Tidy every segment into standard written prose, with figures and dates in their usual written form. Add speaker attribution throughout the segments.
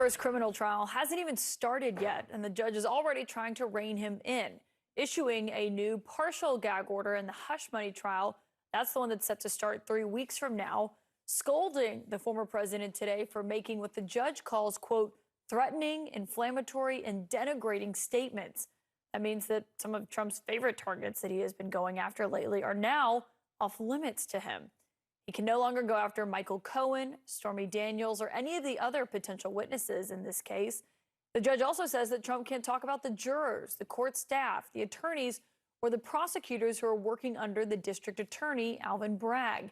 Speaker 1: First criminal trial hasn't even started yet, and the judge is already trying to rein him in, issuing a new partial gag order in the hush money trial. That's the one that's set to start 3 weeks from now, scolding the former president today for making what the judge calls, quote, threatening, inflammatory, and denigrating statements. That means that some of Trump's favorite targets that he has been going after lately are now off limits to him. He can no longer go after Michael Cohen, Stormy Daniels, or any of the other potential witnesses in this case. The judge also says that Trump can't talk about the jurors, the court staff, the attorneys, or the prosecutors who are working under the district attorney, Alvin Bragg.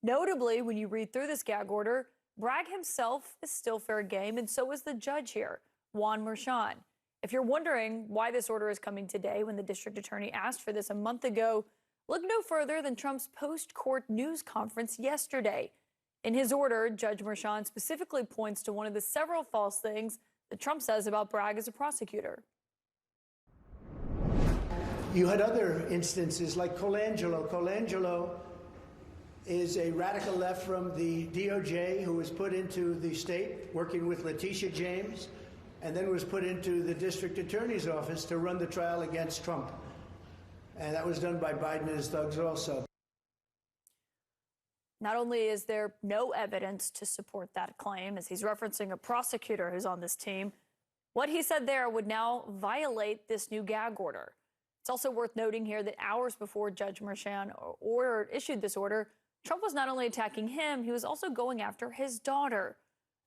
Speaker 1: Notably, when you read through this gag order, Bragg himself is still fair game, and so is the judge here, Juan Merchan. If you're wondering why this order is coming today when the district attorney asked for this a month ago, look no further than Trump's post-court news conference yesterday. In his order, Judge Merchan specifically points to one of the several false things that Trump says about Bragg as a prosecutor.
Speaker 2: You had other instances like Colangelo. Colangelo is a radical left from the DOJ who was put into the state working with Letitia James and then was put into the district attorney's office to run the trial against Trump. And that was done by Biden and his thugs also.
Speaker 1: Not only is there no evidence to support that claim, as he's referencing a prosecutor who's on this team, what he said there would now violate this new gag order. It's also worth noting here that hours before Judge Merchan issued this order, Trump was not only attacking him, he was also going after his daughter.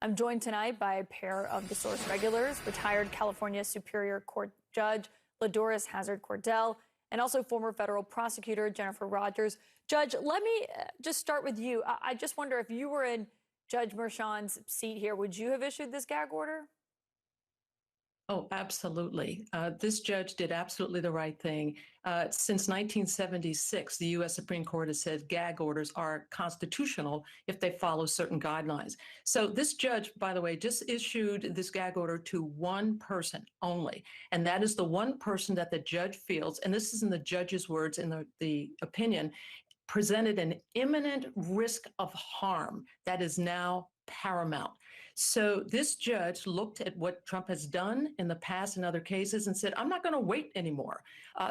Speaker 1: I'm joined tonight by a pair of the source regulars, retired California Superior Court Judge Ladoris Hazard Cordell, and also former federal prosecutor Jennifer Rogers. Judge, let me just start with you. I just wonder if you were in Judge Merchan's seat here, would you have issued this gag order?
Speaker 3: Oh, absolutely. This judge did absolutely the right thing. Since 1976, the U.S. Supreme Court has said gag orders are constitutional if they follow certain guidelines. So this judge, by the way, just issued this gag order to one person only, and that is the one person that the judge feels, and this is in the judge's words in the opinion, presented an imminent risk of harm that is now paramount. So this judge looked at what Trump has done in the past in other cases and said, I'm not going to wait anymore.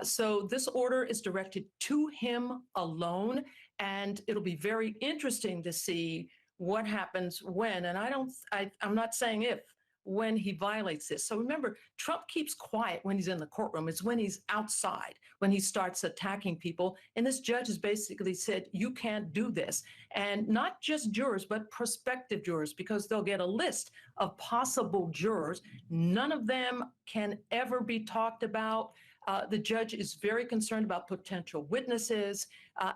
Speaker 3: So this order is directed to him alone, and it'll be very interesting to see what happens when, and I'm not saying if, when he violates this. So remember, Trump keeps quiet when he's in the courtroom. It's when he's outside, when he starts attacking people. And this judge has basically said, you can't do this. And not just jurors, but prospective jurors, because they'll get a list of possible jurors. None of them can ever be talked about. The judge is very concerned about potential witnesses.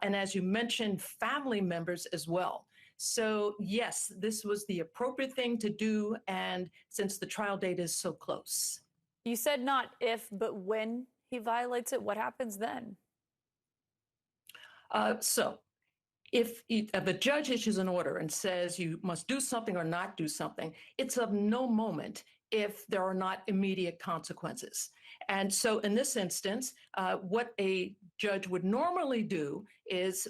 Speaker 3: And as you mentioned, family members as well. So, yes, this was the appropriate thing to do. And since the trial date is so close.
Speaker 1: You said not if, but when he violates it, what happens then?
Speaker 3: So if a judge issues an order and says you must do something or not do something, it's of no moment if there are not immediate consequences. And so in this instance, what a judge would normally do is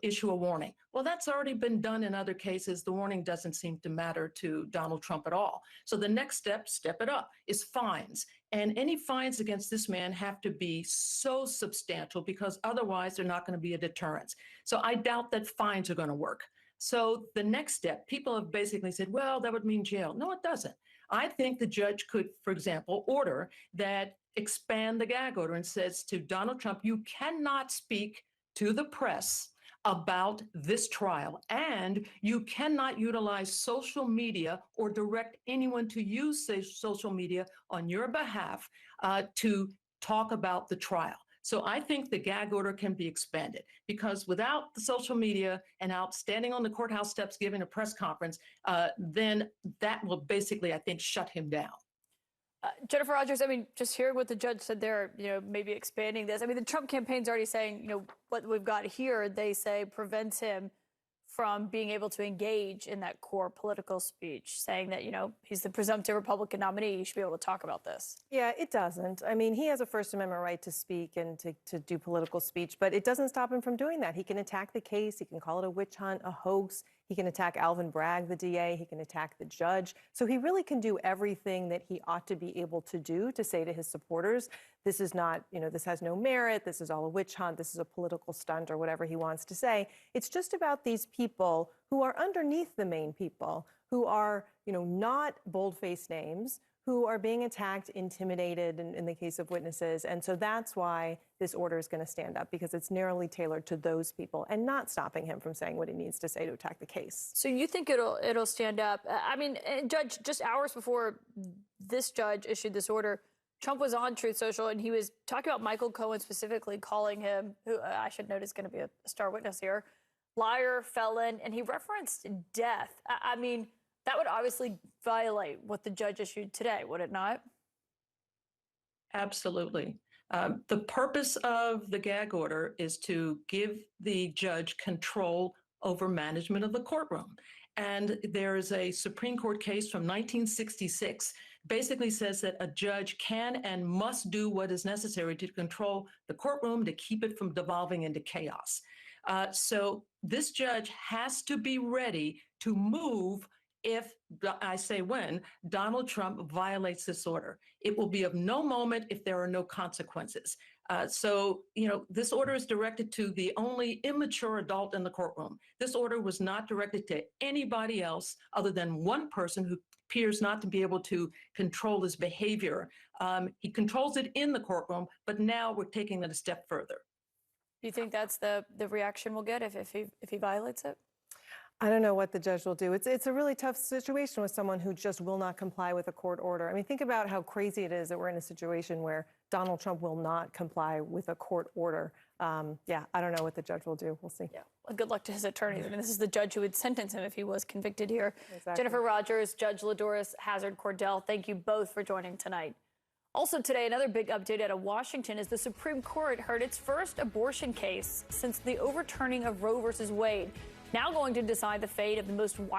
Speaker 3: issue a warning. Well, that's already been done in other cases. The warning doesn't seem to matter to Donald Trump at all. So the next step it up, is fines. And any fines against this man have to be so substantial because otherwise they're not going to be a deterrence. So I doubt that fines are going to work. So the next step, people have basically said, well, that would mean jail. No, it doesn't. I think the judge could, for example, order that expand the gag order and says to Donald Trump, you cannot speak to the press about this trial, and you cannot utilize social media or direct anyone to use social media on your behalf to talk about the trial. So I think the gag order can be expanded because without the social media and out standing on the courthouse steps giving a press conference, then that will basically, I think, shut him down.
Speaker 1: Jennifer Rogers, I mean, just hearing what the judge said there, maybe expanding this. I mean, the Trump campaign's already saying, what we've got here, they say prevents him from being able to engage in that core political speech, saying that, he's the presumptive Republican nominee. You should be able to talk about this.
Speaker 4: Yeah, it doesn't. I mean, he has a First Amendment right to speak and to do political speech, but it doesn't stop him from doing that. He can attack the case. He can call it a witch hunt, a hoax. He can attack Alvin Bragg, the DA. He can attack the judge. So he really can do everything that he ought to be able to do to say to his supporters, this is not, this has no merit. This is all a witch hunt. This is a political stunt or whatever he wants to say. It's just about these people who are underneath the main people, who are, not bold-faced names, who are being attacked, intimidated in the case of witnesses. And so that's why this order is going to stand up, because it's narrowly tailored to those people and not stopping him from saying what he needs to say to attack the case.
Speaker 1: So you think it'll stand up? I mean, Judge, just hours before this judge issued this order, Trump was on Truth Social and he was talking about Michael Cohen specifically, calling him, who I should note is going to be a star witness here, liar, felon, and he referenced death. I mean, that would obviously violate what the judge issued today, would it not?
Speaker 3: Absolutely. The purpose of the gag order is to give the judge control over management of the courtroom. And there is a Supreme Court case from 1966, basically says that a judge can and must do what is necessary to control the courtroom, to keep it from devolving into chaos. So this judge has to be ready to move if, I say when, Donald Trump violates this order. It will be of no moment if there are no consequences. So, this order is directed to the only immature adult in the courtroom. This order was not directed to anybody else other than one person who appears not to be able to control his behavior. He controls it in the courtroom, but now we're taking it a step further.
Speaker 1: Do you think that's the reaction we'll get if he violates it?
Speaker 4: I don't know what the judge will do. It's a really tough situation with someone who just will not comply with a court order. I mean, think about how crazy it is that we're in a situation where Donald Trump will not comply with a court order. Yeah, I don't know what the judge will do. We'll see.
Speaker 1: Yeah, well, good luck to his attorneys. I mean, this is the judge who would sentence him if he was convicted here.
Speaker 4: Exactly.
Speaker 1: Jennifer Rogers, Judge LaDoris Hazard Cordell, thank you both for joining tonight. Also today, another big update out of Washington is the Supreme Court heard its first abortion case since the overturning of Roe versus Wade, now going to decide the fate of the most widely